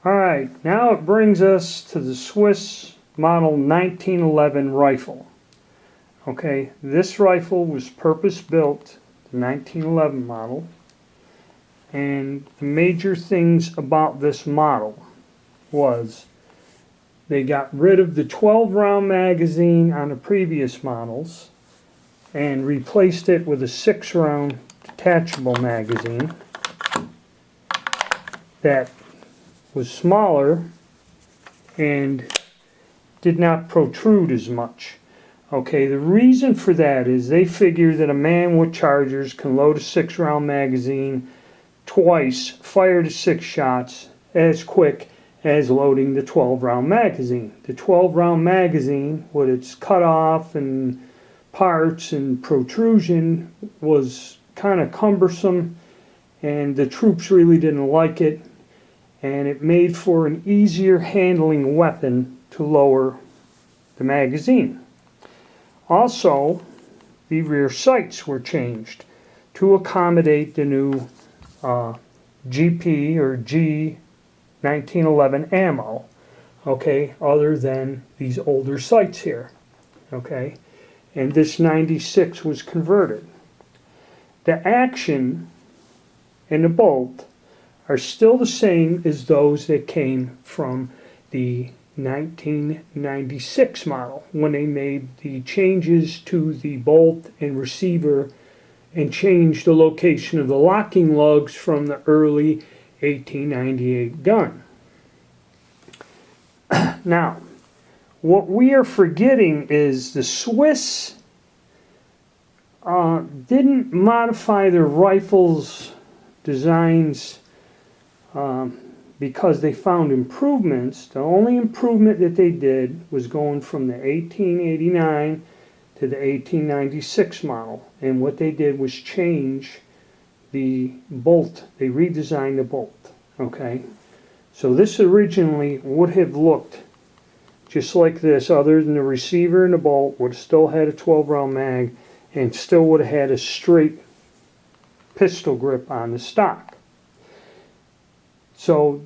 Alright, now it brings us to the Swiss model 1911 rifle. Okay, this rifle was purpose-built, the 1911 model, and the major things about this model was they got rid of the 12-round magazine on the previous models and replaced it with a 6-round detachable magazine that was smaller and did not protrude as much. Okay, the reason for that is they figure that a man with chargers can load a 6-round magazine twice, fire to 6 shots as quick as loading the 12-round magazine. The 12-round magazine, with its cutoff and parts and protrusion, was kind of cumbersome, and the troops really didn't like it, and it made for an easier handling weapon to lower the magazine. Also, the rear sights were changed to accommodate the new GP or G 1911 ammo, okay, other than these older sights here, okay, and this 96 was converted. The action and the bolt are still the same as those that came from the 1996 model when they made the changes to the bolt and receiver and changed the location of the locking lugs from the early 1898 gun. Now, what we are forgetting is the Swiss didn't modify their rifles designs because they found improvements. The only improvement that they did was going from the 1889 to the 1896 model, and what they did was change the bolt. They redesigned the bolt. Okay, so this originally would have looked just like this, other than the receiver and the bolt would have still had a 12-round mag and still would have had a straight pistol grip on the stock. So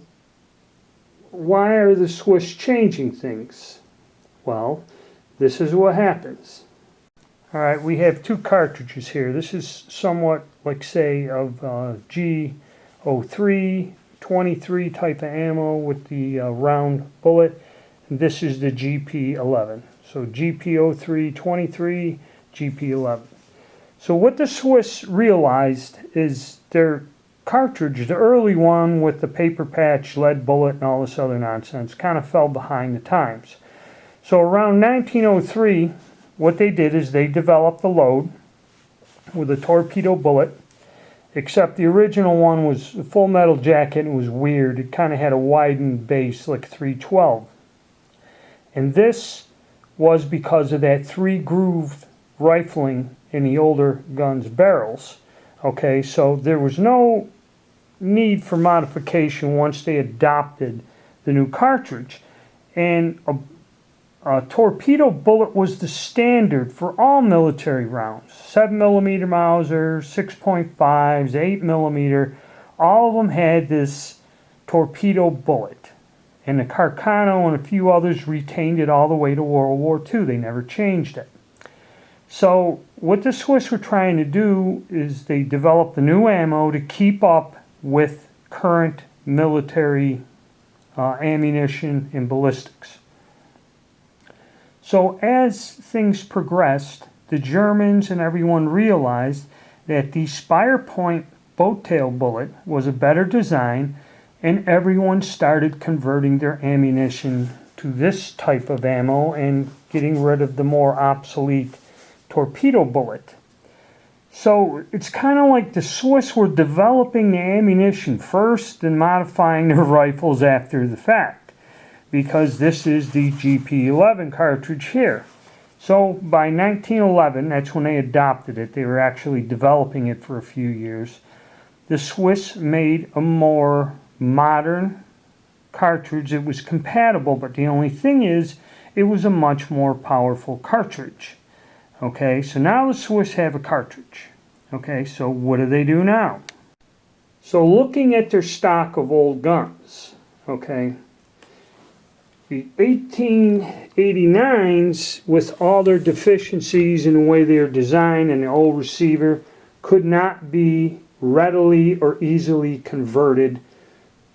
why are the Swiss changing things? Well, this is what happens. Alright, we have two cartridges here. This is somewhat like, say, of G03, 23 type of ammo with the round bullet. And this is the GP11. So GP03, 23, GP11. So what the Swiss realized is their cartridge, the early one with the paper patch, lead bullet, and all this other nonsense, kind of fell behind the times. So around 1903, what they did is they developed the load with a torpedo bullet, except the original one was a full metal jacket and it was weird. It kind of had a widened base like 312. And this was because of that 3-groove rifling in the older guns' barrels. Okay, so there was no need for modification once they adopted the new cartridge. And a torpedo bullet was the standard for all military rounds. 7mm Mauser, 6.5s, 8mm, all of them had this torpedo bullet. And the Carcano and a few others retained it all the way to World War II. They never changed it. So what the Swiss were trying to do is they developed the new ammo to keep up with current military ammunition and ballistics. So as things progressed, the Germans and everyone realized that the Spire Point boat tail bullet was a better design, and everyone started converting their ammunition to this type of ammo and getting rid of the more obsolete torpedo bullet. So it's kind of like the Swiss were developing the ammunition first and modifying their rifles after the fact, because this is the GP11 cartridge here. So by 1911, that's when they adopted it. They were actually developing it for a few years. The Swiss made a more modern cartridge. It was compatible, but the only thing is it was a much more powerful cartridge. Okay, so now the Swiss have a cartridge. Okay, so what do they do now? So looking at their stock of old guns, Okay. The 1889s, with all their deficiencies in the way they are designed and the old receiver, could not be readily or easily converted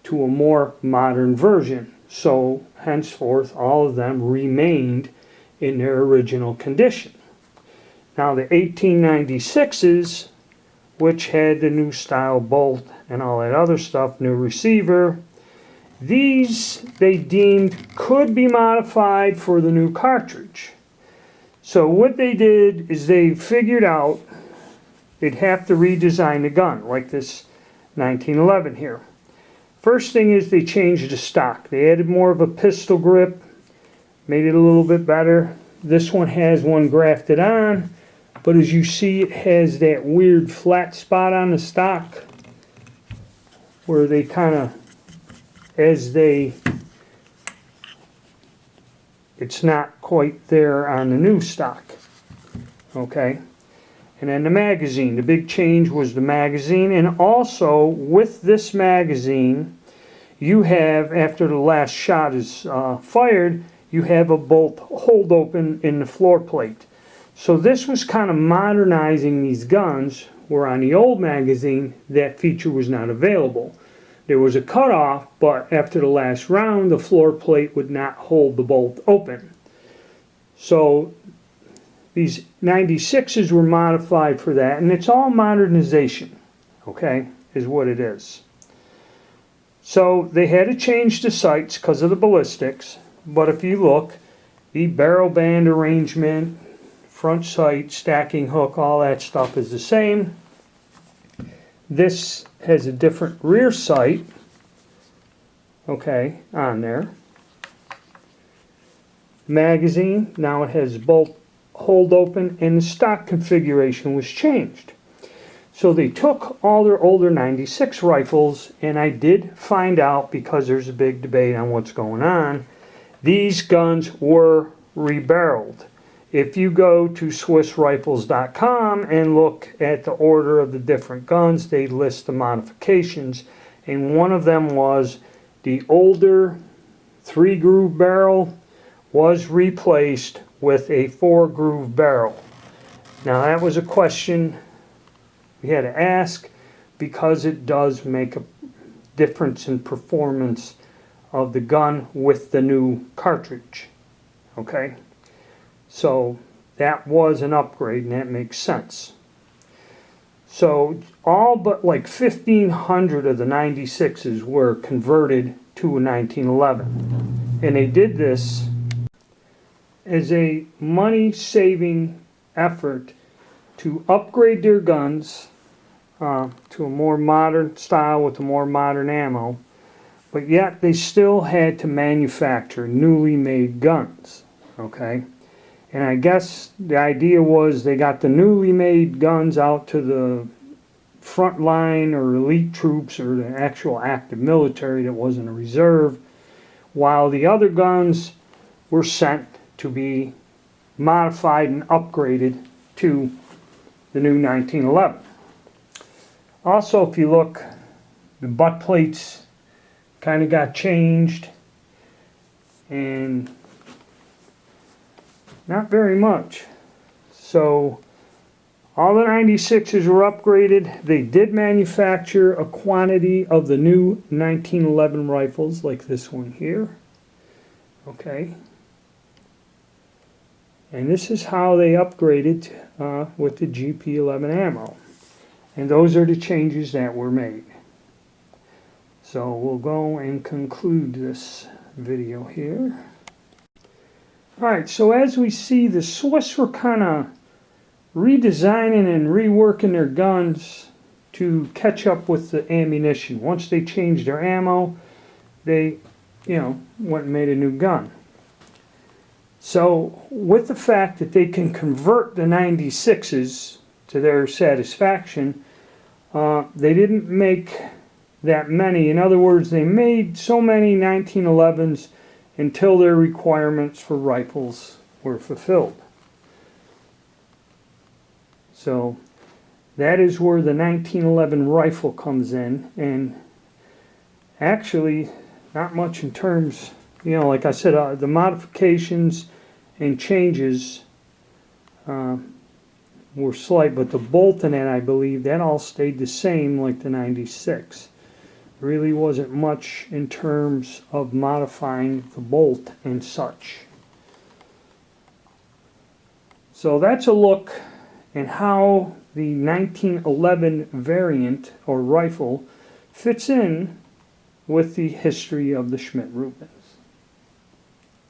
to a more modern version. So, henceforth, all of them remained in their original condition. Now, the 1896s, which had the new style bolt and all that other stuff, new receiver, these they deemed could be modified for the new cartridge. So what they did is they figured out they'd have to redesign the gun, like this 1911 here. First thing is they changed the stock. They added more of a pistol grip, made it a little bit better. This one has one grafted on, but as you see, it has that weird flat spot on the stock where they kind of, it's not quite there on the new stock. Okay. And then the magazine. The big change was the magazine. And also, with this magazine, you have, after the last shot is fired, you have a bolt hold open in the floor plate. So this was kind of modernizing these guns, where on the old magazine, that feature was not available. There was a cutoff, but after the last round, the floor plate would not hold the bolt open. So these 96s were modified for that, and it's all modernization, okay, is what it is. So they had to change the sights because of the ballistics, but if you look, the barrel band arrangement, front sight, stacking hook, all that stuff is the same. This has a different rear sight, okay, on there. Magazine, now it has bolt hold open, and the stock configuration was changed. So they took all their older 96 rifles, and I did find out, because there's a big debate on what's going on, these guns were rebarreled. If you go to SwissRifles.com and look at the order of the different guns, they list the modifications, and one of them was the older 3-groove barrel was replaced with a 4-groove barrel. Now that was a question we had to ask, because it does make a difference in performance of the gun with the new cartridge. Okay? So that was an upgrade, and that makes sense. So all but like 1,500 of the 96s were converted to a 1911. And they did this as a money-saving effort to upgrade their guns to a more modern style with a more modern ammo, but yet they still had to manufacture newly made guns, okay? And I guess the idea was they got the newly made guns out to the front line or elite troops or the actual active military that wasn't a reserve, while the other guns were sent to be modified and upgraded to the new 1911. Also, if you look, the butt plates kind of got changed, and not very much. So all the 96s were upgraded. They did manufacture a quantity of the new 1911 rifles, like this one here. Okay. And this is how they upgraded with the GP11 ammo. And those are the changes that were made. So we'll go and conclude this video here. Alright, so as we see, the Swiss were kind of redesigning and reworking their guns to catch up with the ammunition. Once they changed their ammo, they, went and made a new gun. So with the fact that they can convert the 96s to their satisfaction, they didn't make that many. In other words, they made so many 1911s until their requirements for rifles were fulfilled. So that is where the 1911 rifle comes in, and actually not much in terms, like I said, the modifications and changes were slight, but the bolt in it, I believe, that all stayed the same like the 96. Really wasn't much in terms of modifying the bolt and such. So that's a look at how the 1911 variant or rifle fits in with the history of the Schmidt Ruban.